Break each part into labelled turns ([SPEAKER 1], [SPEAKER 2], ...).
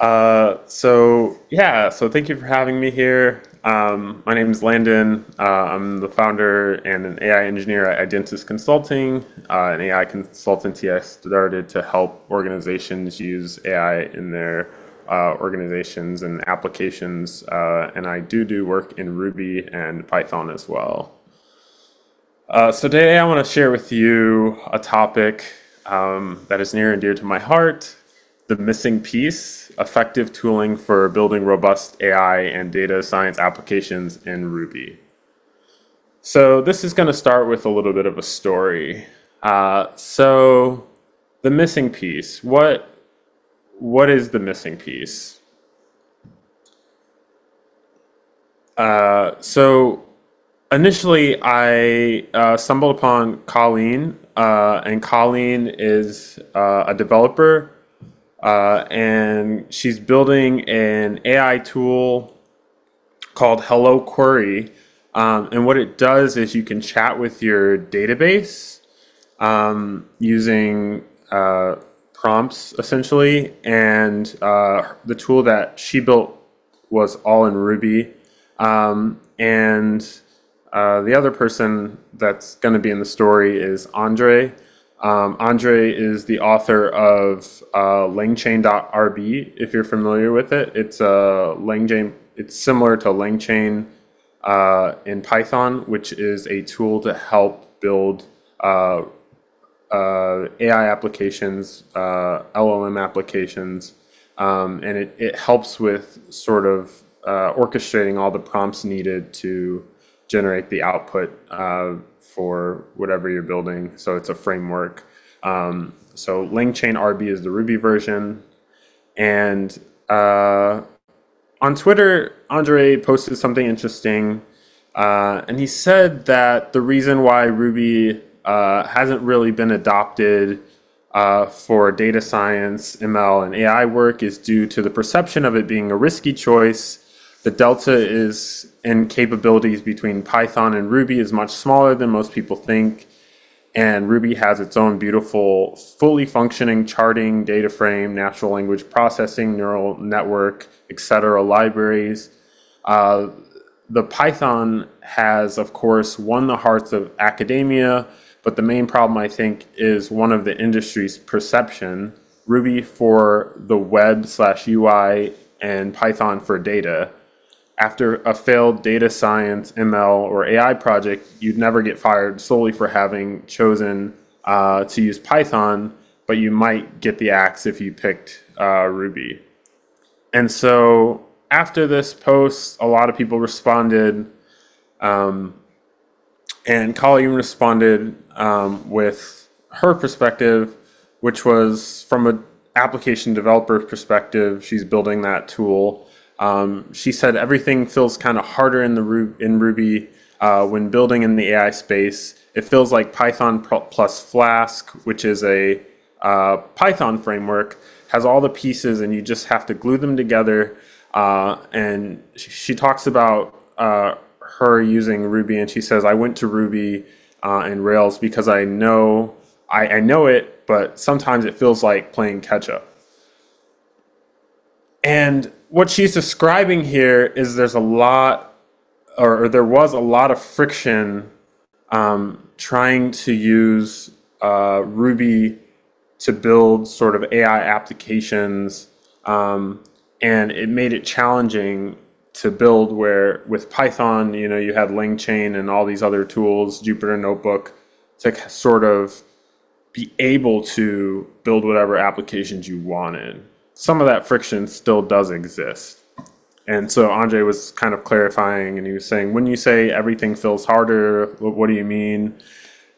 [SPEAKER 1] So thank you for having me here. My name is Landon. I'm the founder and an AI engineer at Identis Consulting, an AI consultancy I started to help organizations use AI in their organizations and applications. And I do work in Ruby and Python as well. So today I want to share with you a topic that is near and dear to my heart: the missing piece, effective tooling for building robust AI and data science applications in Ruby. So this is going to start with a little bit of a story. So the missing piece, what is the missing piece? So initially I stumbled upon Colleen, and Colleen is a developer. And she's building an AI tool called Hello Query. And what it does is you can chat with your database using prompts, essentially. And the tool that she built was all in Ruby. And the other person that's going to be in the story is Andre. Andre is the author of LangChain.rb, if you're familiar with it. It's LangChain. It's similar to LangChain in Python, which is a tool to help build AI applications, LLM applications, and it helps with sort of orchestrating all the prompts needed to generate the output for whatever you're building. So it's a framework. So LangChain RB is the Ruby version. And on Twitter, Andre posted something interesting. And he said that the reason why Ruby hasn't really been adopted for data science, ML, and AI work is due to the perception of it being a risky choice. The delta is in capabilities between Python and Ruby is much smaller than most people think, and Ruby has its own beautiful, fully functioning charting, data frame, natural language processing, neural network, etc. libraries. The Python has, of course, won the hearts of academia, but the main problem, I think, is one of the industry's perception: Ruby for the web/UI and Python for data. After a failed data science, ML, or AI project, you'd never get fired solely for having chosen to use Python, but you might get the axe if you picked Ruby. And so after this post, a lot of people responded, and Colleen responded with her perspective, which was from an application developer perspective. She's building that tool. She said everything feels kind of harder in Ruby when building in the AI space. It feels like Python plus Flask, which is a Python framework, has all the pieces and you just have to glue them together. And she talks about her using Ruby, and she says, I went to Ruby and Rails because I know it, but sometimes it feels like playing catch up. And what she's describing here is there's a lot, or there was a lot of friction trying to use Ruby to build sort of AI applications, and it made it challenging to build, where with Python, you had LangChain and all these other tools, Jupyter Notebook, to sort of be able to build whatever applications you wanted. Some of that friction still does exist. And so Andre was kind of clarifying, and he was saying, when you say everything feels harder, what do you mean?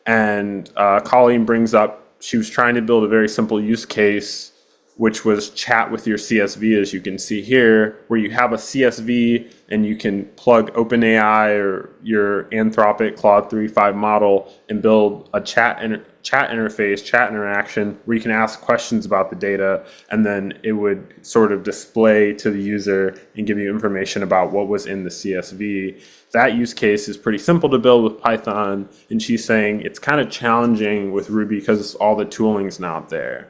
[SPEAKER 1] And Colleen brings up, she was trying to build a very simple use case, which was chat with your CSV, as you can see here, where you have a CSV and you can plug OpenAI or your Anthropic Claude 3.5 model and build a chat interface, chat interaction, where you can ask questions about the data, and then it would sort of display to the user and give you information about what was in the CSV. That use case is pretty simple to build with Python, and she's saying it's kind of challenging with Ruby because all the tooling's not there.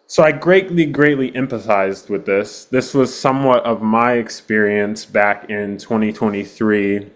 [SPEAKER 1] So I greatly empathized with this. This was somewhat of my experience back in 2023.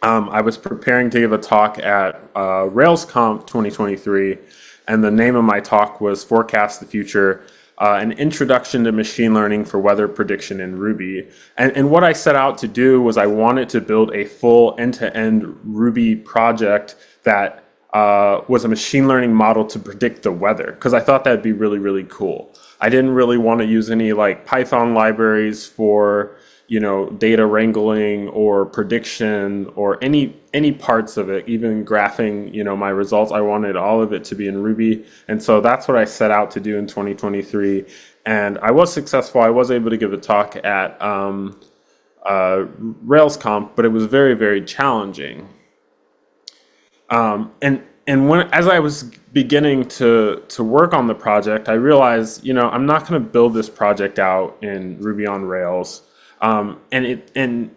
[SPEAKER 1] I was preparing to give a talk at RailsConf 2023, and the name of my talk was Forecast the Future, an introduction to machine learning for weather prediction in Ruby. And what I set out to do was I wanted to build a full end-to-end Ruby project that was a machine learning model to predict the weather, because I thought that'd be really cool. I didn't really want to use any like Python libraries for data wrangling or prediction or any parts of it, even graphing my results. I wanted all of it to be in Ruby, and so that's what I set out to do in 2023. And I was successful. I was able to give a talk at RailsConf, but it was very challenging. And when as I was beginning to work on the project, I realized I'm not going to build this project out in Ruby on Rails, and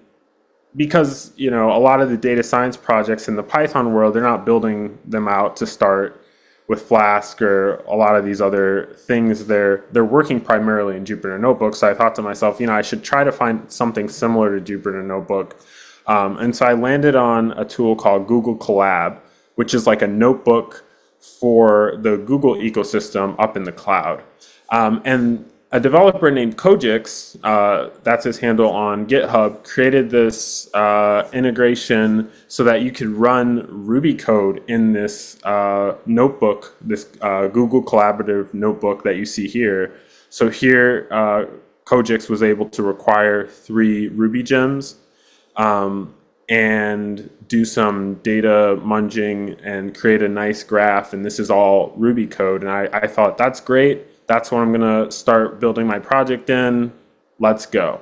[SPEAKER 1] because a lot of the data science projects in the Python world, they're not building them out to start with Flask or a lot of these other things. They're working primarily in Jupyter Notebook. So I thought to myself, I should try to find something similar to Jupyter Notebook. And so I landed on a tool called Google Colab, which is like a notebook for the Google ecosystem up in the cloud. And a developer named Kojix, that's his handle on GitHub, created this integration so that you could run Ruby code in this notebook, this Google Collaborative notebook that you see here. So here, Kojix was able to require 3 Ruby gems and do some data munging and create a nice graph. And this is all Ruby code. And I thought, that's great. That's what I'm going to start building my project in. Let's go.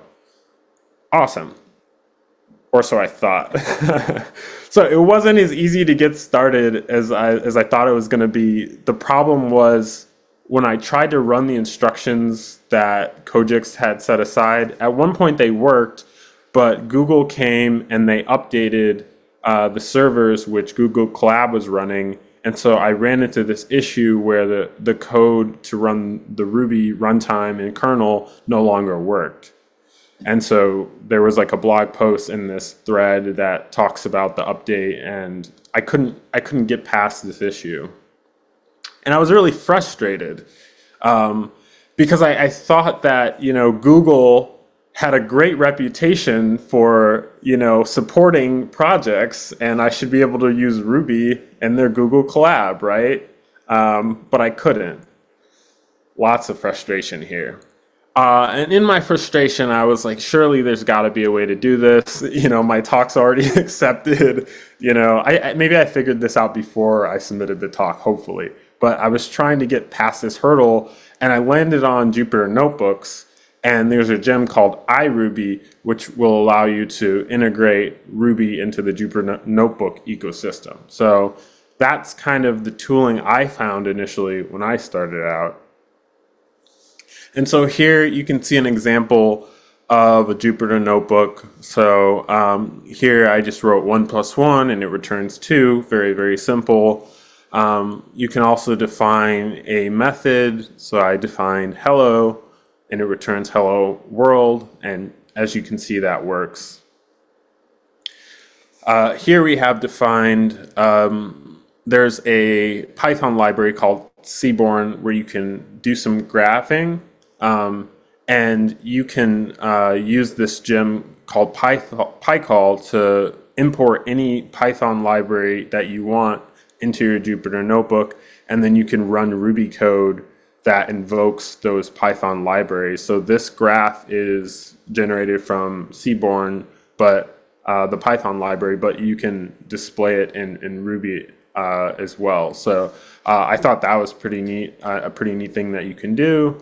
[SPEAKER 1] Awesome. Or so I thought. So it wasn't as easy to get started as I thought it was going to be. The problem was when I tried to run the instructions that Kojix had set aside, at one point they worked, but Google came and they updated the servers which Google Colab was running. And so I ran into this issue where the code to run the Ruby runtime in kernel no longer worked. And so there was like a blog post in this thread that talks about the update, and I couldn't get past this issue. And I was really frustrated because I thought that Google had a great reputation for supporting projects, and I should be able to use Ruby in their Google Colab, right? But I couldn't. Lots of frustration here. And in my frustration, I was like, surely there's got to be a way to do this. My talk's already accepted. Maybe I figured this out before I submitted the talk, hopefully. But I was trying to get past this hurdle, and I landed on Jupyter Notebooks. And there's a gem called iRuby, which will allow you to integrate Ruby into the Jupyter Notebook ecosystem. So that's kind of the tooling I found initially when I started out. And so here you can see an example of a Jupyter Notebook. So here I just wrote 1 + 1 and it returns 2, very simple. You can also define a method. So I defined hello, and it returns hello world, and as you can see, that works. Here we have defined, there's a Python library called Seaborn where you can do some graphing, and you can use this gem called PyCall to import any Python library that you want into your Jupyter Notebook, and then you can run Ruby code that invokes those Python libraries. So this graph is generated from Seaborn, but the Python library, but you can display it in Ruby as well. So I thought that was pretty neat, a pretty neat thing that you can do.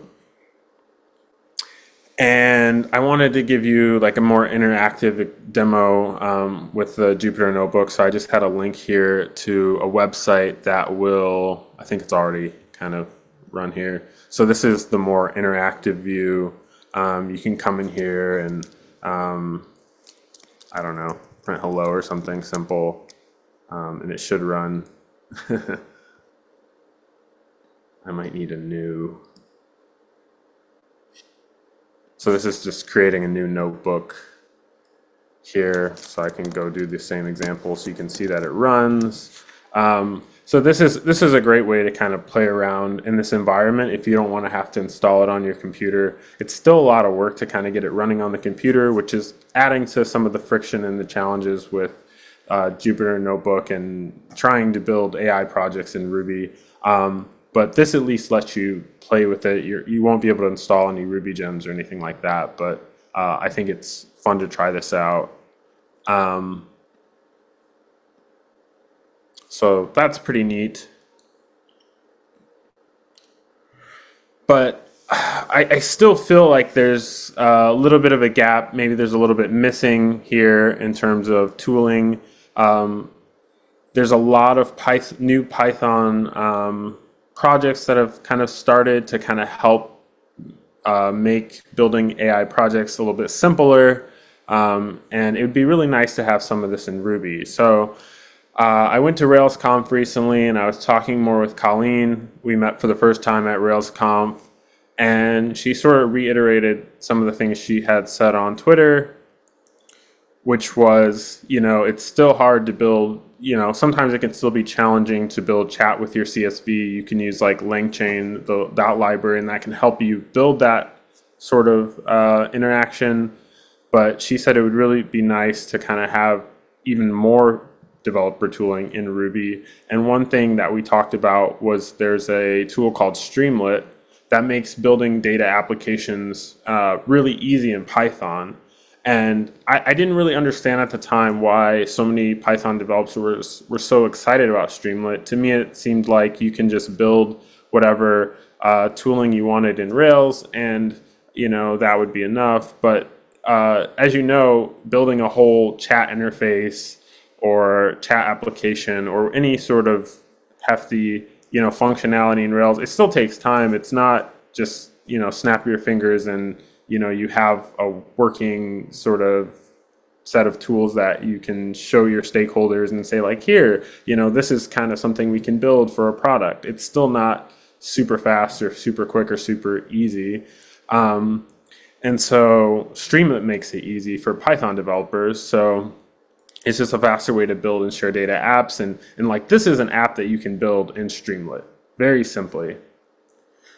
[SPEAKER 1] And I wanted to give you like a more interactive demo with the Jupyter Notebook. So I just had a link here to a website that will, I think it's already kind of run here. So this is the more interactive view. You can come in here and I don't know, print hello or something simple, and it should run. I might need a new So this is just creating a new notebook here. So I can go do the same example so you can see that it runs. So this is a great way to kind of play around in this environment if you don't want to have to install it on your computer. It's still a lot of work to kind of get it running on the computer, which is adding to some of the friction and the challenges with Jupyter Notebook and trying to build AI projects in Ruby. But this at least lets you play with it. You won't be able to install any Ruby gems or anything like that, but I think it's fun to try this out. So that's pretty neat. But I still feel like there's a little bit of a gap. Maybe there's a little bit missing here in terms of tooling. There's a lot of new Python projects that have kind of started to kind of help make building AI projects a little bit simpler. And it would be really nice to have some of this in Ruby. So I went to RailsConf recently and I was talking more with Colleen. We met for the first time at RailsConf, and she sort of reiterated some of the things she had said on Twitter, which was, it's still hard to build, sometimes it can still be challenging to build chat with your CSV. You can use like LangChain, that library, and that can help you build that sort of interaction. But she said it would really be nice to kind of have even more developer tooling in Ruby. And one thing that we talked about was there's a tool called Streamlit that makes building data applications really easy in Python. And I didn't really understand at the time why so many Python developers were so excited about Streamlit. To me, it seemed like you can just build whatever tooling you wanted in Rails, and that would be enough. But as you know, building a whole chat interface or chat application or any sort of hefty functionality in Rails, it still takes time. It's not just snap your fingers and you have a working sort of set of tools that you can show your stakeholders and say like, here, this is kind of something we can build for a product. It's still not super fast or super quick or super easy. And so Streamlit makes it easy for Python developers. So it's just a faster way to build and share data apps. And like, this is an app that you can build in Streamlit very simply.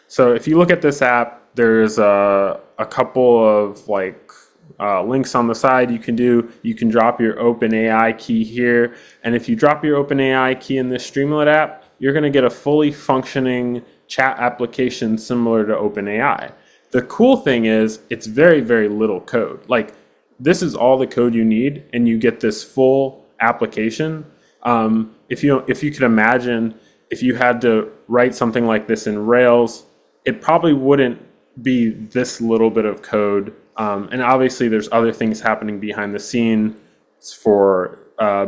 [SPEAKER 1] So if you look at this app, there's a couple of links on the side you can do. You can drop your OpenAI key here. And if you drop your OpenAI key in this Streamlit app, you're going to get a fully functioning chat application similar to OpenAI. The cool thing is it's very, very little code. Like, this is all the code you need, and you get this full application. If you could imagine, if you had to write something like this in Rails, it probably wouldn't be this little bit of code. And obviously, there's other things happening behind the scenes for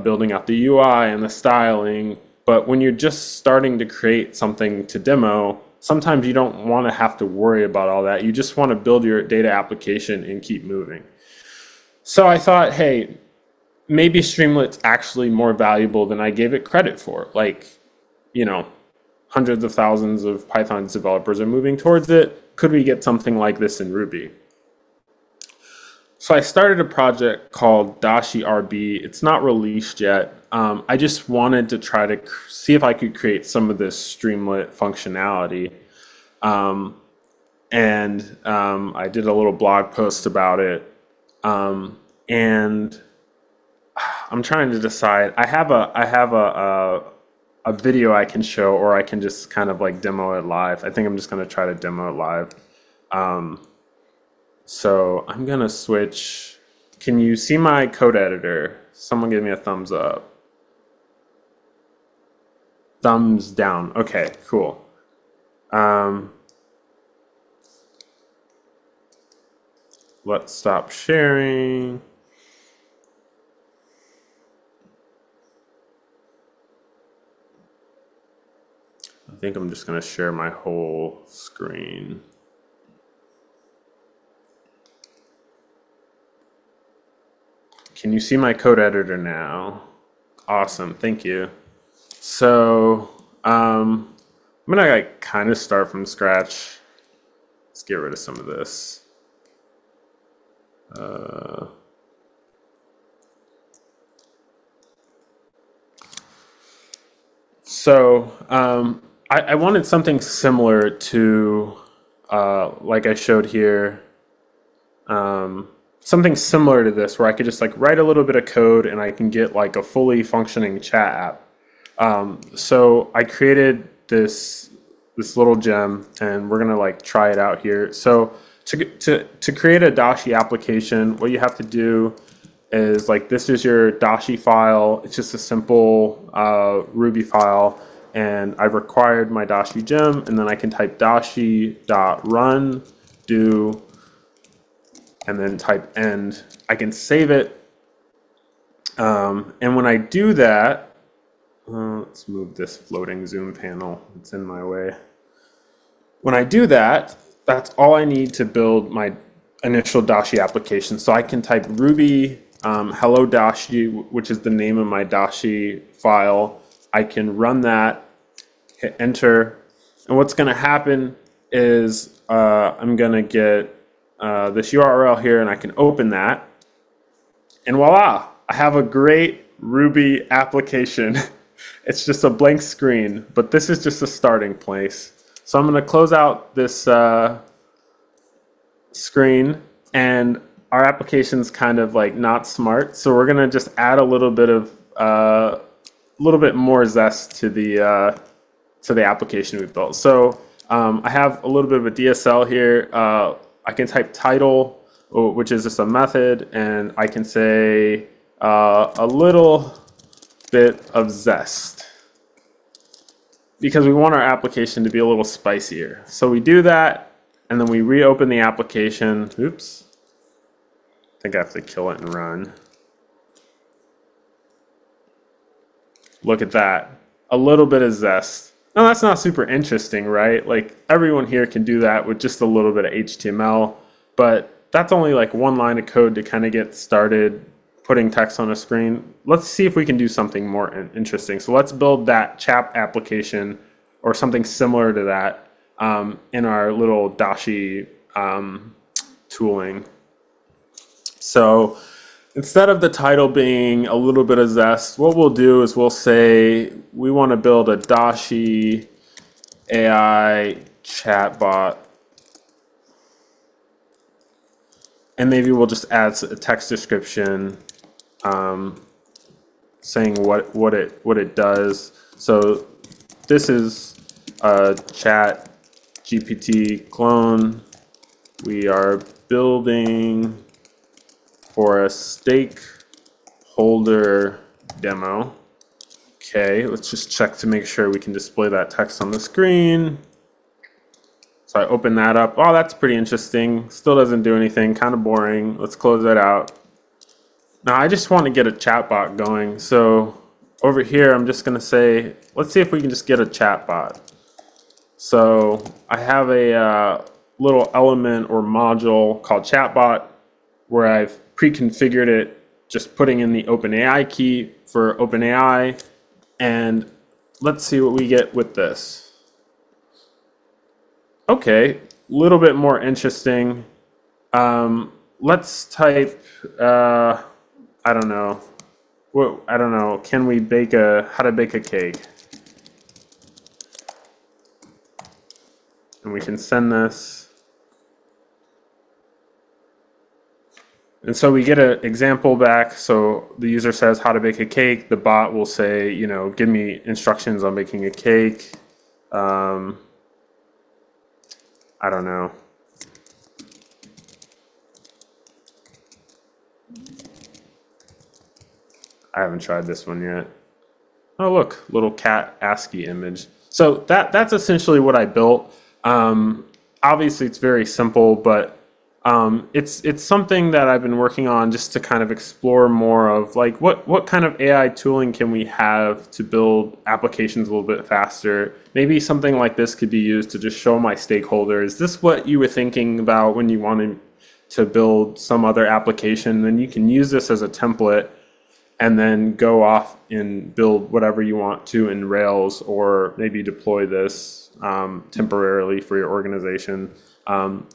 [SPEAKER 1] building out the UI and the styling. But when you're just starting to create something to demo, sometimes you don't want to have to worry about all that. You just want to build your data application and keep moving. So I thought, hey, maybe Streamlit's actually more valuable than I gave it credit for. Like, hundreds of thousands of Python developers are moving towards it. Could we get something like this in Ruby? So I started a project called DashiRB. It's not released yet. I just wanted to try to see if I could create some of this Streamlit functionality. And I did a little blog post about it. And I'm trying to decide. I have a video I can show, or I can just kind of like demo it live. I think I'm just going to try to demo it live. So I'm going to switch. Can you see my code editor? Someone give me a thumbs up. Thumbs down. Okay, cool. Let's stop sharing. I think I'm just going to share my whole screen. Can you see my code editor now? Awesome, thank you. So I'm going to kind of start from scratch. Let's get rid of some of this. I wanted something similar to, like I showed here, something similar to this where I could just like write a little bit of code and I can get like a fully functioning chat app. So I created this little gem and we're gonna like try it out here. So to create a Dashi application, what you have to do is like, this is your Dashi file. It's just a simple Ruby file, and I've required my Dashi gem, and then I can type dashi.run do, and then type end. I can save it, and when I do that, let's move this floating zoom panel. It's in my way. When I do that, that's all I need to build my initial Dashi application. So I can type Ruby hello Dashi, which is the name of my Dashi file. I can run that, hit enter, and what's going to happen is I'm going to get this URL here, and I can open that, and voila, I have a great Ruby application. It's just a blank screen, but this is just a starting place. So I'm going to close out this screen, and our application's kind of like not smart, so we're going to just add a little bit more zest to the application we built. So I have a little bit of a DSL here. I can type title, which is just a method, and I can say a little bit of zest, because we want our application to be a little spicier. So we do that, and then we reopen the application. Oops. I think I have to kill it and run. Look at that. A little bit of zest. Now that's not super interesting, right? Like, everyone here can do that with just a little bit of HTML, but that's only like one line of code to kind of get started putting text on a screen. Let's see if we can do something more interesting. So let's build that chat application or something similar to that in our little Dashi tooling. So instead of the title being a little bit of zest, what we'll do is we'll say we want to build a Dashi AI chatbot. And maybe we'll just add a text description saying what it does. So this is a Chat GPT clone. We are building for a stakeholder demo. Okay, let's just check to make sure we can display that text on the screen. So I open that up. Oh, that's pretty interesting. Still doesn't do anything, kind of boring. Let's close that out. Now I just want to get a chatbot going. So over here, I'm just going to say, let's see if we can just get a chatbot. So I have a little element or module called chatbot where I've pre-configured it, just putting in the OpenAI key for OpenAI. And let's see what we get with this. Okay, a little bit more interesting. Let's type, I don't know. Can we bake how to bake a cake? And we can send this. And so we get an example back. So the user says how to bake a cake. The bot will say, you know, give me instructions on baking a cake. I don't know. I haven't tried this one yet. Oh, look, little cat ASCII image. So that's essentially what I built. Obviously, it's very simple, but it's something that I've been working on just to kind of explore more of like what kind of AI tooling can we have to build applications a little bit faster. Maybe something like this could be used to just show my stakeholders, is this what you were thinking about when you wanted to build some other application? Then you can use this as a template and then go off and build whatever you want to in Rails, or maybe deploy this temporarily for your organization.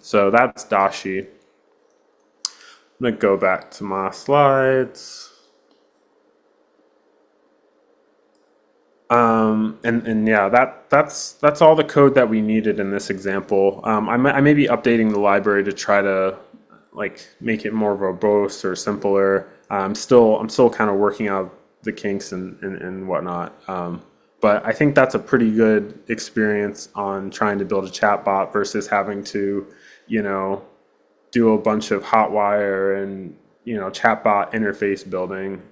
[SPEAKER 1] So that's Dashi. I'm gonna go back to my slides. And yeah, that's all the code that we needed in this example. I may be updating the library to try to like make it more verbose or simpler. I'm still kind of working out the kinks and whatnot. But I think that's a pretty good experience on trying to build a chatbot versus having to, you know, do a bunch of hotwire and, you know, chatbot interface building.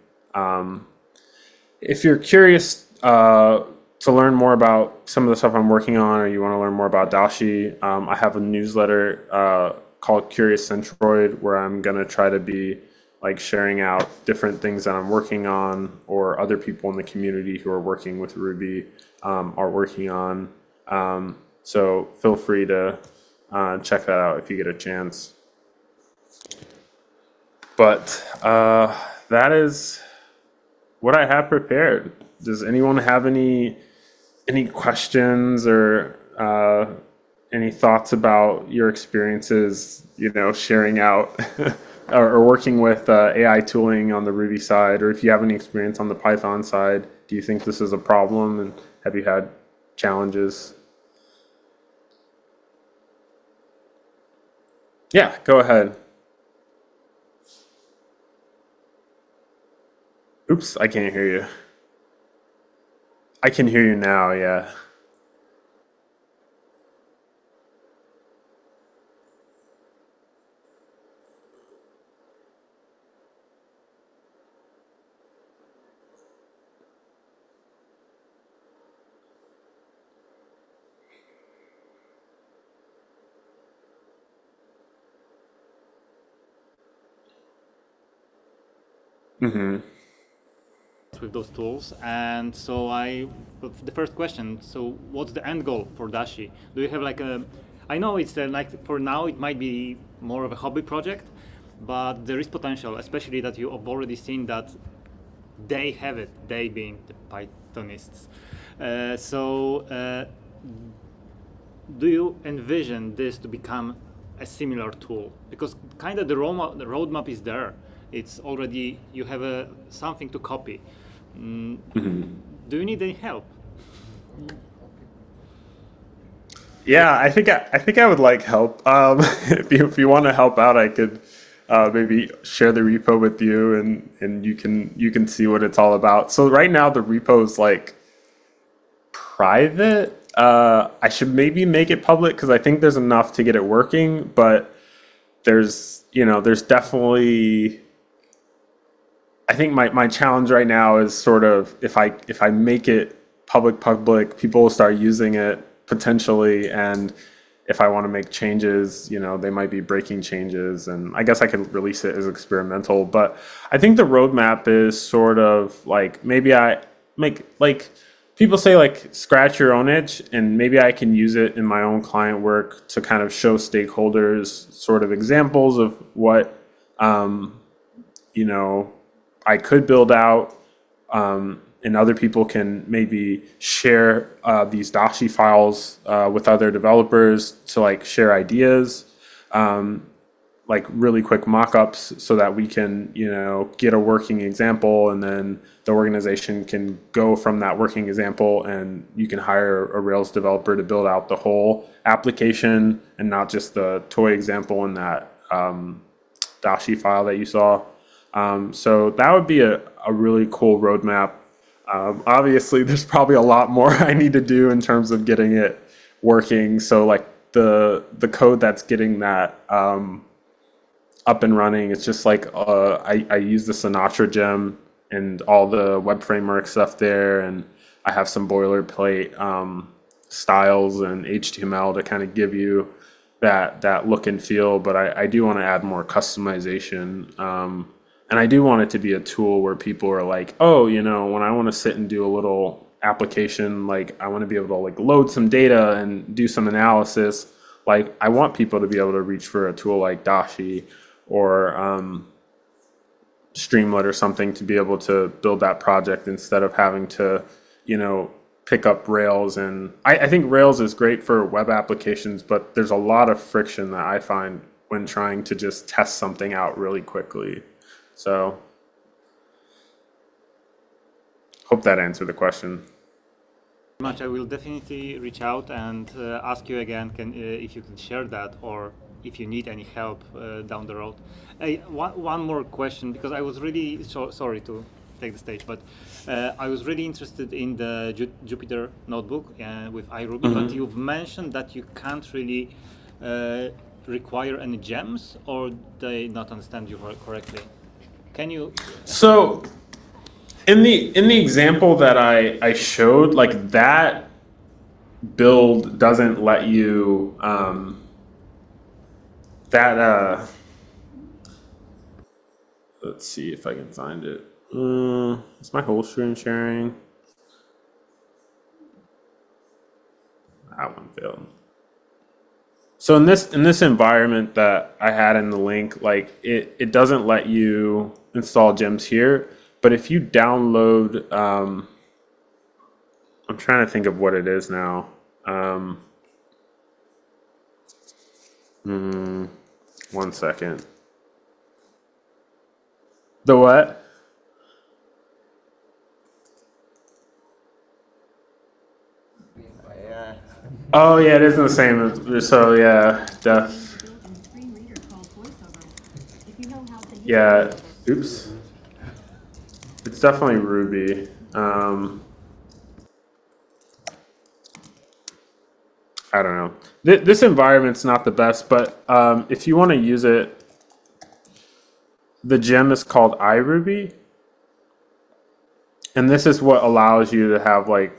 [SPEAKER 1] If you're curious to learn more about some of the stuff I'm working on, or you want to learn more about Dashi, I have a newsletter called Curious Centroid, where I'm gonna try to be like sharing out different things that I'm working on, or other people in the community who are working with Ruby are working on. So feel free to check that out if you get a chance. But that is what I have prepared. Does anyone have any questions or any thoughts about your experiences, you know, sharing out or working with AI tooling on the Ruby side, or if you have any experience on the Python side, do you think this is a problem, and have you had challenges? Yeah, go ahead. Oops, I can't hear you. I can hear you now, yeah. Mm-hmm.
[SPEAKER 2] with those tools. And so the first question, so what's the end goal for Dashi? Do you have like a, I know it's like for now it might be more of a hobby project, but there is potential, especially that you have already seen that they have it, they being the Pythonists. Do you envision this to become a similar tool? Because kind of the roadmap is there. It's already, you have something to copy. Do you need any help?
[SPEAKER 1] Yeah, I think I would like help. If you want to help out, I could maybe share the repo with you, and you can see what it's all about. So right now the repo is like private. I should maybe make it public because I think there's enough to get it working, but there's definitely, I think my challenge right now is sort of if I make it public, people will start using it potentially, and if I want to make changes, they might be breaking changes, and I guess I could release it as experimental. But I think the roadmap is sort of like, maybe I make, like, people say, like, scratch your own itch, and maybe I can use it in my own client work to kind of show stakeholders sort of examples of what I could build out, and other people can maybe share these Dashi files with other developers to, like, share ideas, like really quick mock-ups, so that we can, get a working example, and then the organization can go from that working example, and you can hire a Rails developer to build out the whole application and not just the toy example in that Dashi file that you saw. So that would be a really cool roadmap. Obviously, there's probably a lot more I need to do in terms of getting it working. So, like, the code that's getting that up and running, it's just like I use the Sinatra gem and all the web framework stuff there, and I have some boilerplate styles and HTML to kind of give you that look and feel. But I do want to add more customization. And I do want it to be a tool where people are like, oh, when I want to sit and do a little application, like, I want to be able to, like, load some data and do some analysis. Like, I want people to be able to reach for a tool like Dashi or Streamlit or something to be able to build that project instead of having to, pick up Rails. And I think Rails is great for web applications, but there's a lot of friction that I find when trying to just test something out really quickly. So hope that answered the question.
[SPEAKER 2] Much. I will definitely reach out and ask you again if you can share that, or if you need any help down the road. One more question, because I was really sorry to take the stage, but I was really interested in the Jupyter notebook with iRuby, but you've mentioned that you can't really require any gems, or did I not understand you correctly? Can you?
[SPEAKER 1] So in the example that I showed, like that build doesn't let you let's see if I can find it. Is my whole screen sharing? That one failed. So in this environment that I had in the link, like it doesn't let you install gems here. But if you download, I'm trying to think of what it is now. One second. The what? Oh yeah, it isn't the same. So yeah, def. Yeah. Oops. It's definitely Ruby. I don't know. This environment's not the best, but if you want to use it, the gem is called iRuby, and this is what allows you to have like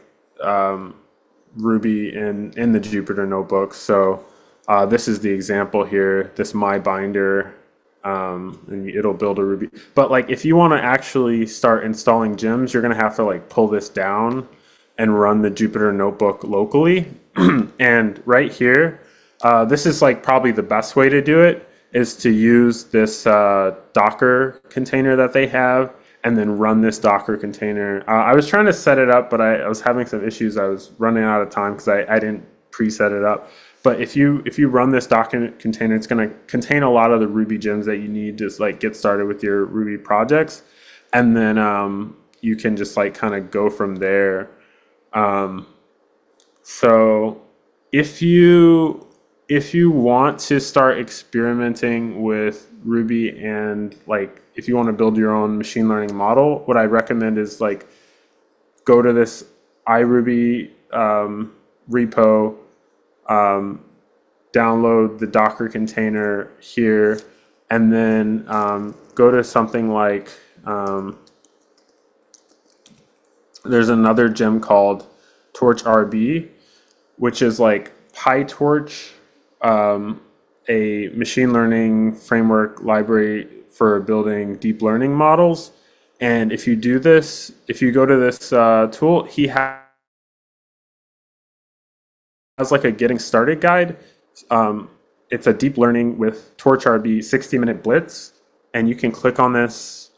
[SPEAKER 1] Ruby in the Jupyter notebook. So this is the example here. This my binder. And it'll build a Ruby. But like if you want to actually start installing gems, you're going to have to like pull this down and run the Jupyter notebook locally. And right here, this is like probably the best way to do it, is to use this Docker container that they have and then run this Docker container. I was trying to set it up, but I was having some issues. I was running out of time because I didn't preset it up. But if you run this Docker container, it's going to contain a lot of the Ruby gems that you need to like get started with your Ruby projects, and then you can just like kind of go from there. So if you want to start experimenting with Ruby, and like if you want to build your own machine learning model, what I recommend is like go to this iRuby repo. Download the Docker container here, and then go to something like there's another gem called TorchRB, which is like PyTorch, a machine learning framework library for building deep learning models. And if you do this, if you go to this tool, he has like a getting started guide. It's a deep learning with TorchRB 60-minute blitz, and you can click on this,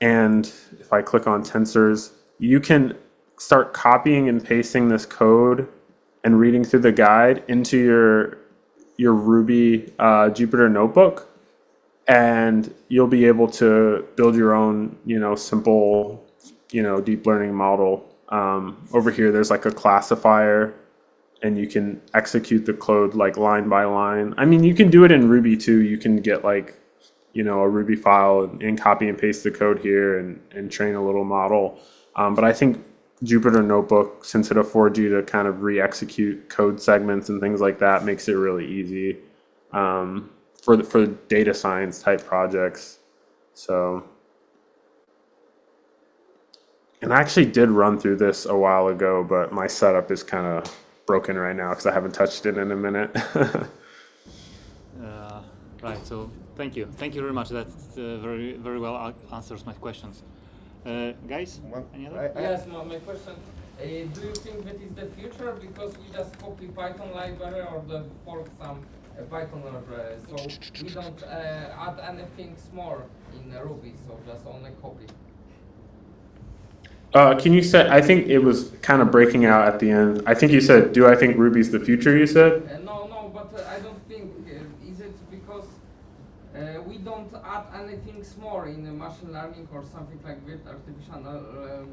[SPEAKER 1] and if I click on tensors, you can start copying and pasting this code and reading through the guide into your Ruby Jupyter notebook, and you'll be able to build your own, simple, deep learning model. Over here, there's like a classifier, and you can execute the code like line by line. I mean, you can do it in Ruby too. You can get like, a Ruby file and copy and paste the code here and train a little model. But I think Jupyter Notebook, since it affords you to kind of re-execute code segments and things like that, makes it really easy for data science type projects. So, and I actually did run through this a while ago, but my setup is kind of broken right now because I haven't touched it in a minute.
[SPEAKER 2] Right. So thank you very much. That very very well answers my questions. Guys, any other?
[SPEAKER 3] Yes, my question. Do you think that is the future, because we just copy Python library or the fork some Python library, so we don't add anything more in Ruby, so just only copy?
[SPEAKER 1] Can you say, I think it was kind of breaking out at the end. I think you said, do I think Ruby's the future, you said?
[SPEAKER 3] No, but I don't think. Is it because we don't add anything more in machine learning or something like that, artificial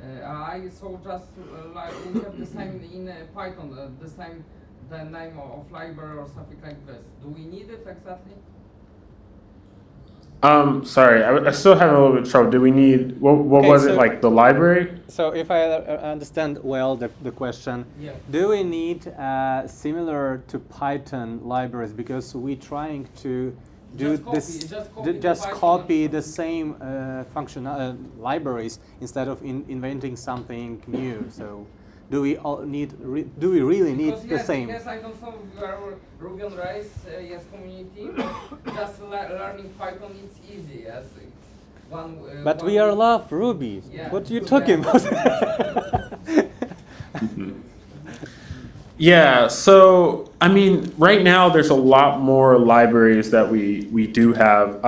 [SPEAKER 3] AI. So just like we have the same in Python, the name of library or something like this. Do we need it exactly?
[SPEAKER 1] Sorry, I still have a little bit of trouble. Do we need, what
[SPEAKER 4] Okay,
[SPEAKER 1] was
[SPEAKER 4] so-
[SPEAKER 1] it, like the library?
[SPEAKER 4] So if I understand well the question,
[SPEAKER 3] Yeah.
[SPEAKER 4] do we need similar to Python libraries, because we're trying to do
[SPEAKER 3] Just copy-
[SPEAKER 4] this,
[SPEAKER 3] just copy the
[SPEAKER 4] just
[SPEAKER 3] Python
[SPEAKER 4] copy
[SPEAKER 3] and
[SPEAKER 4] the same libraries instead of inventing something new. So do we all need? Do we really need
[SPEAKER 3] Because
[SPEAKER 4] the
[SPEAKER 3] yes,
[SPEAKER 4] same?
[SPEAKER 3] yes, I don't know if you are Ruby on Rails, yes, community. Just learning Python, it's easy. Yes, it's one.
[SPEAKER 4] But
[SPEAKER 3] one
[SPEAKER 4] we are
[SPEAKER 3] week.
[SPEAKER 4] love Ruby.
[SPEAKER 3] Yeah.
[SPEAKER 4] What are you
[SPEAKER 3] Yeah.
[SPEAKER 4] talking about?
[SPEAKER 1] Yeah, so I mean, right now there's a lot more libraries that we do have.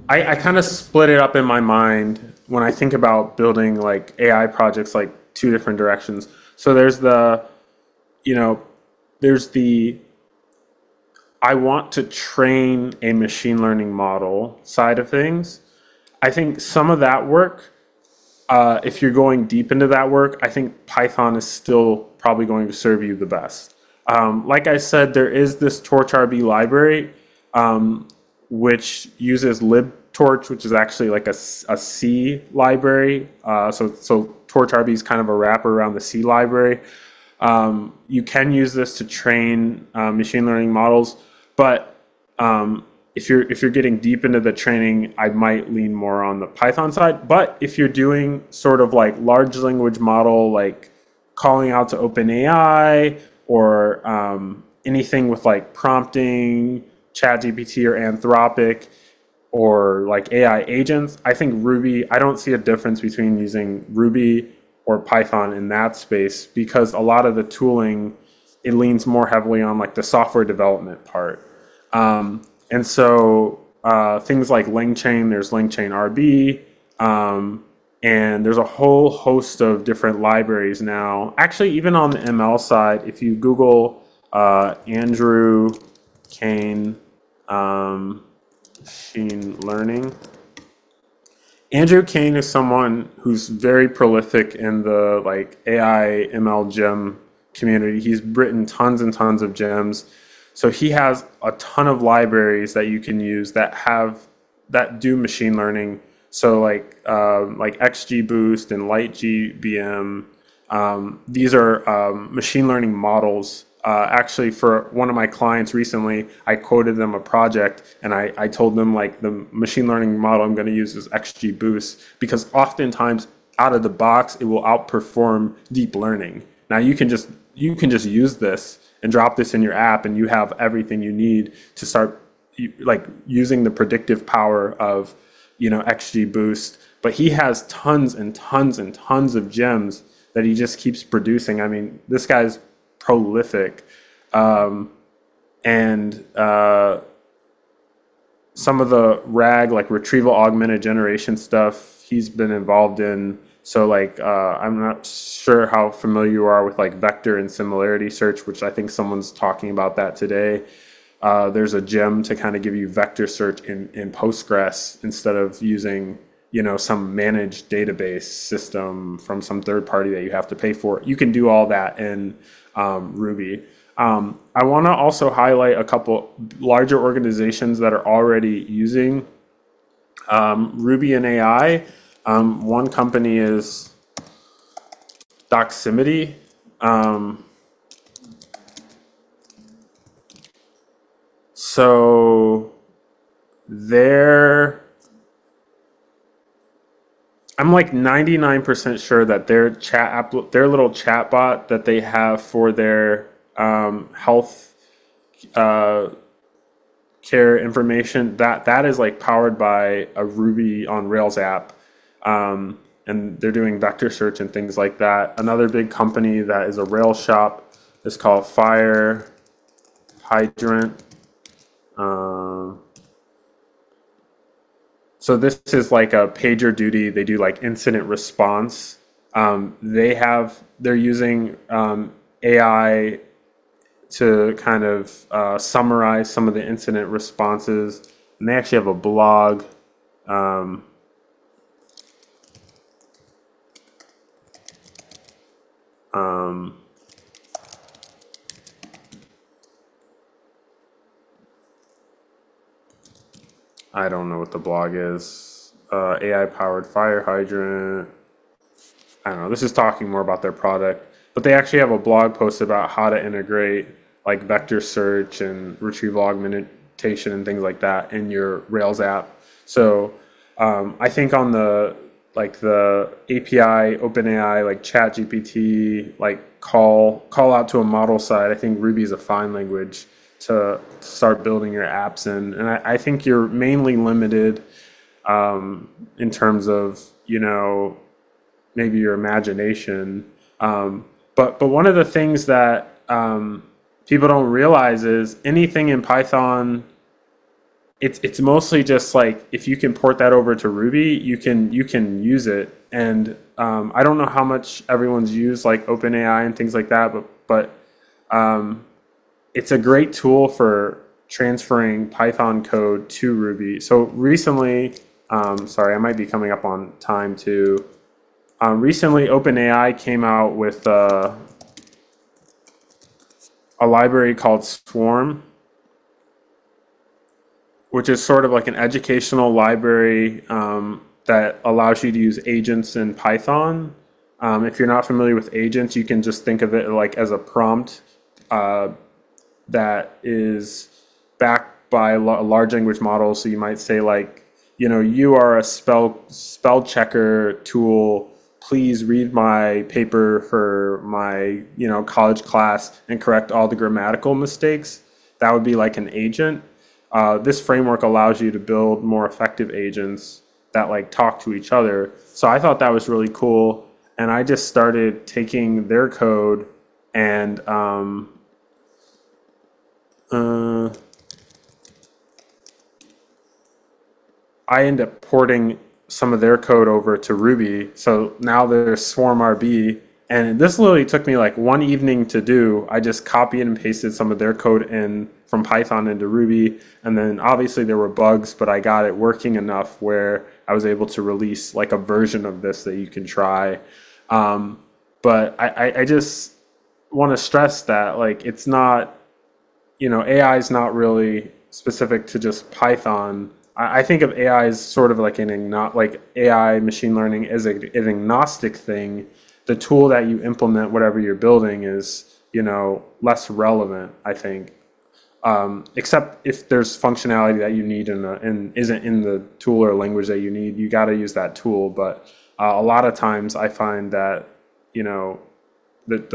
[SPEAKER 1] I kind of split it up in my mind when I think about building like AI projects, like two different directions. So there's the, there's the I want to train a machine learning model side of things. I think some of that work, if you're going deep into that work, I think Python is still probably going to serve you the best. Like I said, there is this TorchRB library, which uses libtorch, which is actually like a C library. So TorchRB is kind of a wrapper around the C library. You can use this to train machine learning models, but if you're getting deep into the training, I might lean more on the Python side. But if you're doing sort of like large language model, like calling out to OpenAI or anything with like prompting, ChatGPT or Anthropic, or like AI agents, I think Ruby, I don't see a difference between using Ruby or Python in that space, because a lot of the tooling, it leans more heavily on like the software development part. And so things like LangChain, there's LangChain RB, and there's a whole host of different libraries now. Actually, even on the ML side, if you Google Andrew Kane machine learning, Andrew Kane is someone who's very prolific in the like AI ML gem community. He's written tons and tons of gems. So he has a ton of libraries that you can use that do machine learning. So like XGBoost and LightGBM, these are machine learning models. Actually, for one of my clients recently, I quoted them a project and I told them like the machine learning model I'm going to use is XGBoost, because oftentimes out of the box it will outperform deep learning. Now you can just use this and drop this in your app, and you have everything you need to start like using the predictive power of XGBoost. But he has tons and tons and tons of gems that he just keeps producing. I mean, this guy's prolific, and some of the RAG, like retrieval augmented generation stuff, he's been involved in. So like I'm not sure how familiar you are with like vector and similarity search, which I think someone's talking about that today. There's a gem to kind of give you vector search in Postgres instead of using some managed database system from some third party that you have to pay for. You can do all that in Ruby. I want to also highlight a couple larger organizations that are already using Ruby and AI. One company is Doximity. So I'm like 99% sure that their their little chatbot that they have for their health care information, that is like powered by a Ruby on Rails app. And they're doing vector search and things like that. Another big company that is a Rails shop is called Fire Hydrant. So this is like a PagerDuty. They do like incident response. They're using AI to kind of summarize some of the incident responses and they actually have a blog. I don't know what the blog is. AI-powered fire hydrant. I don't know. This is talking more about their product, but they actually have a blog post about how to integrate like vector search and retrieval augmentation and things like that in your Rails app. So I think on the API, OpenAI, like ChatGPT, like call out to a model side, I think Ruby is a fine language to start building your apps in. And I think you're mainly limited in terms of, you know, maybe your imagination. But one of the things that people don't realize is anything in Python, it's mostly just like if you can port that over to Ruby, you can use it. And I don't know how much everyone's used like OpenAI and things like that, but it's a great tool for transferring Python code to Ruby. So recently, sorry, I might be coming up on time too. Recently, OpenAI came out with a library called Swarm, which is sort of like an educational library that allows you to use agents in Python. If you're not familiar with agents, you can just think of it like as a prompt that is backed by a large language model. So you might say like, you know, you are a spell checker tool. Please read my paper for my, you know, college class and correct all the grammatical mistakes. That would be like an agent. This framework allows you to build more effective agents that like talk to each other. So I thought that was really cool. And I just started taking their code and I end up porting some of their code over to Ruby. So now there's Swarm RB, and this literally took me like one evening to do. I just copied and pasted some of their code in from Python into Ruby, and then obviously there were bugs, but I got it working enough where I was able to release like a version of this that you can try. But I just want to stress that like it's not, you know, AI is not really specific to just Python. I think of AI as sort of like AI machine learning as an agnostic thing. The tool that you implement, whatever you're building, is, you know, less relevant, I think. Except if there's functionality that you need and isn't in the tool or language that you need, you got to use that tool. But a lot of times I find that, you know, that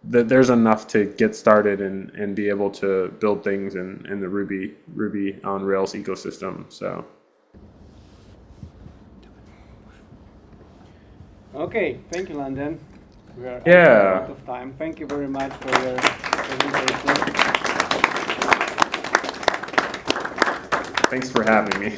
[SPEAKER 1] there's enough to get started and be able to build things in the Ruby on Rails ecosystem. So.
[SPEAKER 4] Okay, thank you, Landon. We are out of time. Thank you very much for your presentation.
[SPEAKER 1] Thanks for having me.